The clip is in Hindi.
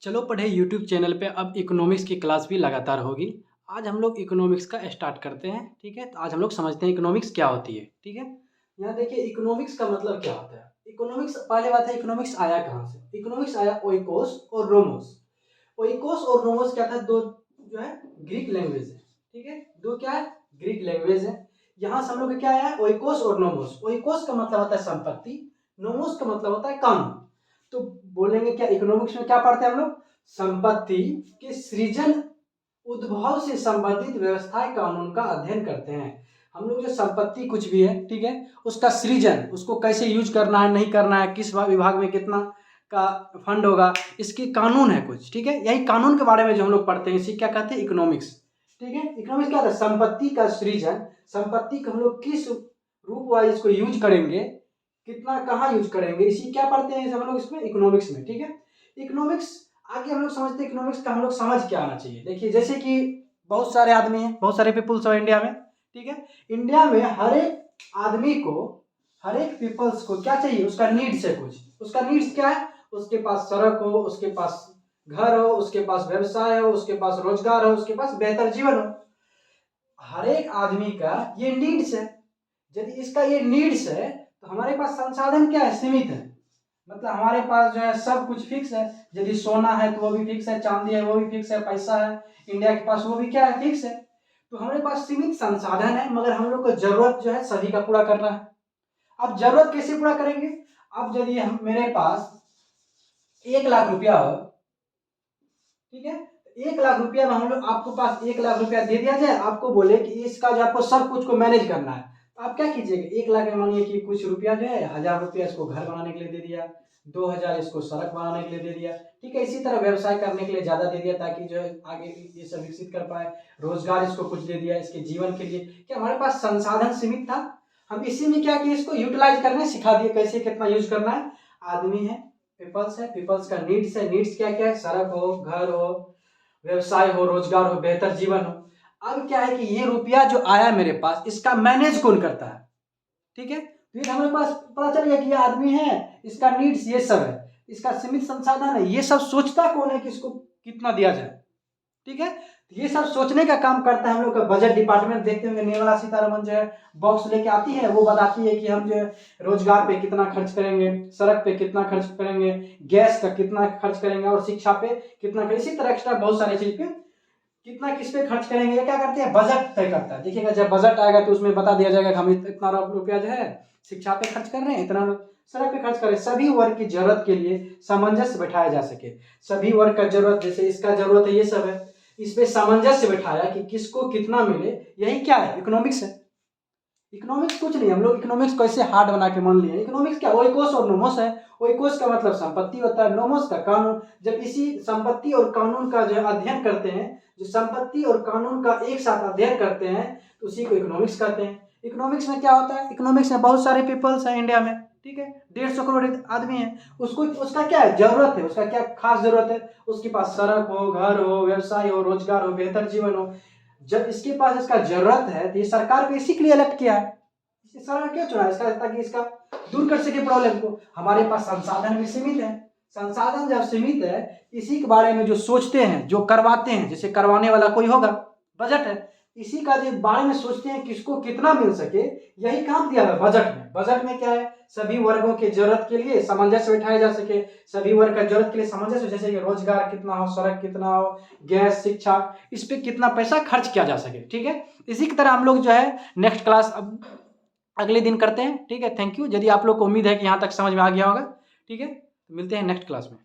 चलो पढ़े यूट्यूब चैनल पे अब इकोनॉमिक्स की क्लास भी लगातार होगी। आज हम लोग इकोनॉमिक्स का स्टार्ट करते हैं, ठीक है। तो आज हम लोग समझते हैं इकोनॉमिक्स क्या होती है, ठीक है। यहाँ देखिए इकोनॉमिक्स का मतलब क्या होता है। इकोनॉमिक्स, पहले बात है इकोनॉमिक्स आया कहाँ से। इकोनॉमिक्स आया ओइकोस और रोमोस। ओइकोस और रोमोस क्या था, दो जो है ग्रीक लैंग्वेज है, ठीक है। दो क्या है, ग्रीक लैंग्वेज है। यहाँ से हम लोग क्या आया, ओइकोस और नोमोस। ओइकोस का मतलब होता है संपत्ति, नोमोस का मतलब होता है कानून। तो बोलेंगे क्या, इकोनॉमिक्स में क्या पढ़ते हैं हम लोग, संपत्ति के सृजन, उद्भव से संबंधित व्यवस्थाएं कानून का अध्ययन करते हैं। हम लोग जो संपत्ति कुछ भी है, ठीक है, उसका सृजन, उसको कैसे यूज करना है नहीं करना है, किस विभाग में कितना का फंड होगा, इसकी कानून है कुछ, ठीक है। यही कानून के बारे में जो हम लोग पढ़ते हैं इसी क्या कहते हैं, इकोनॉमिक्स, ठीक है। इकोनॉमिक्स क्या है, संपत्ति का सृजन, संपत्ति को हम लोग किस रूप वाइज इसको यूज करेंगे, कितना कहाँ यूज करेंगे, इसी क्या पढ़ते हैं हम लोग इसमें, इकोनॉमिक्स में, ठीक है। इकोनॉमिक्स आगे हम लोग समझते हैं इकोनॉमिक्स का हम लोग समझ क्या आना चाहिए। देखिए जैसे कि बहुत सारे आदमी हैं, बहुत सारे पीपल्स हैं इंडिया में, ठीक है। इंडिया में हर एक आदमी को, हर एक पीपल्स को क्या चाहिए, उसका नीड्स है कुछ। उसका नीड्स क्या है, उसके पास सड़क हो, उसके पास घर हो, उसके पास व्यवसाय हो, उसके पास रोजगार हो, उसके पास बेहतर जीवन हो। हर एक आदमी का ये नीड्स है। यदि इसका ये नीड्स है तो हमारे पास संसाधन क्या है, सीमित है। मतलब हमारे पास जो है सब कुछ फिक्स है। यदि सोना है तो वो भी फिक्स है, चांदी है वो भी फिक्स है, पैसा है इंडिया के पास वो भी क्या है, फिक्स है। तो हमारे पास सीमित संसाधन है, मगर हम लोग को जरूरत जो है सभी का पूरा करना है। अब जरूरत कैसे पूरा करेंगे, अब यदि हम मेरे पास 1 लाख रुपया हो, ठीक है, 1 लाख रुपया में हम लोग, आपको पास 1 लाख रुपया दे दिया जाए, आपको बोले कि इसका जो आपको सब कुछ को मैनेज करना है, तो आप क्या कीजिएगा, 1 लाख में मानिए कि कुछ रुपया जो है, 1000 रुपया इसको घर बनाने के लिए दे दिया, 2000 इसको सड़क बनाने के लिए दे दिया, ठीक है। इसी तरह व्यवसाय करने के लिए ज्यादा दे दिया ताकि जो है आगे ये सब विकसित कर पाए। रोजगार इसको कुछ दे दिया इसके जीवन के लिए। क्या हमारे पास संसाधन सीमित था, हम इसी में क्या किए, इसको यूटिलाइज करने सिखा दिए, कैसे कितना यूज करना है। आदमी है, पीपल्स है, पीपल्स का नीड्स है, नीड्स क्या क्या है, सड़क हो, घर हो, व्यवसाय हो, रोजगार हो, बेहतर जीवन हो। अब क्या है कि ये रुपया जो आया मेरे पास, इसका मैनेज कौन करता है, ठीक है। तो ये हमारे पास पता चल गया कि ये आदमी है, इसका नीड्स ये सब है, इसका सीमित संसाधन है, ये सब सोचता कौन है कि इसको कितना दिया जाए, ठीक है। ये सब सोचने का काम करता है हम लोग का बजट डिपार्टमेंट। देखते होंगे निर्मला सीतारमण जो है बॉक्स लेके आती है, वो बताती है कि हम जो है रोजगार पे कितना खर्च करेंगे, सड़क पे कितना खर्च करेंगे, गैस का कितना खर्च करेंगे और शिक्षा पे कितना करेंगे। इसी तरह एक्स्ट्रा बहुत सारे चीज पे कितना किस पे खर्च करेंगे, ये क्या करते हैं, बजट तय करता है। देखिएगा जब बजट आएगा तो उसमें बता दिया जाएगा कि हम इतना रुपया जो है शिक्षा पे खर्च कर रहे हैं, इतना सड़क पे खर्च करें। सभी वर्ग की जरूरत के लिए सामंजस्य बैठाया जा सके। सभी वर्ग का जरूरत, जैसे इसका जरूरत है ये सब है, इस पे सामंजस्य बैठाया कि किसको कितना मिले। यही क्या है, इकोनॉमिक्स है। इकोनॉमिक्स कुछ नहीं, हम लोग इकोनॉमिक्स को ऐसे हार्ड बना के मान लिए। इकोनॉमिक्स क्या, ओइकोस और नोमोस है। ओइकोस का मतलब संपत्ति होता है, नोमोस का कानून। जब इसी संपत्ति और कानून का जो है अध्ययन करते हैं, जो संपत्ति और कानून का एक साथ अध्ययन करते हैं, तो उसी को इकोनॉमिक्स कहते हैं। इकोनॉमिक्स में क्या होता है, इकोनॉमिक्स में बहुत सारे पीपल्स हैं इंडिया में, ठीक है, 150 करोड़ आदमी है। उसको उसका क्या है, जरूरत है, उसका क्या खास जरूरत है, उसके पास सड़क हो, घर हो, व्यवसाय हो, रोजगार हो, बेहतर जीवन हो। जब इसके पास इसका जरूरत है तो ये सरकार को इसी के लिए इलेक्ट किया है। इसे सरकार क्यों चुना, इसका ताकि इसका दूर कर सके प्रॉब्लम को। हमारे पास संसाधन भी सीमित है। संसाधन जब सीमित है, इसी के बारे में जो सोचते हैं, जो करवाते हैं, जैसे करवाने वाला कोई होगा, बजट है, इसी का जो बारे में सोचते हैं किसको कितना मिल सके, यही काम दिया है बजट में। बजट में क्या है, सभी वर्गों के जरूरत के लिए सामंजस्य बैठाया जा सके। सभी वर्ग का जरूरत के लिए सामंजस्य, जैसे कि रोजगार कितना हो, सड़क कितना हो, गैस, शिक्षा, इस पे कितना पैसा खर्च किया जा सके, ठीक है। इसी की तरह हम लोग जो है नेक्स्ट क्लास अब अगले दिन करते हैं, ठीक है। Thank you. यदि आप लोग को उम्मीद है कि यहाँ तक समझ में आ गया होगा, ठीक है, मिलते हैं नेक्स्ट क्लास में।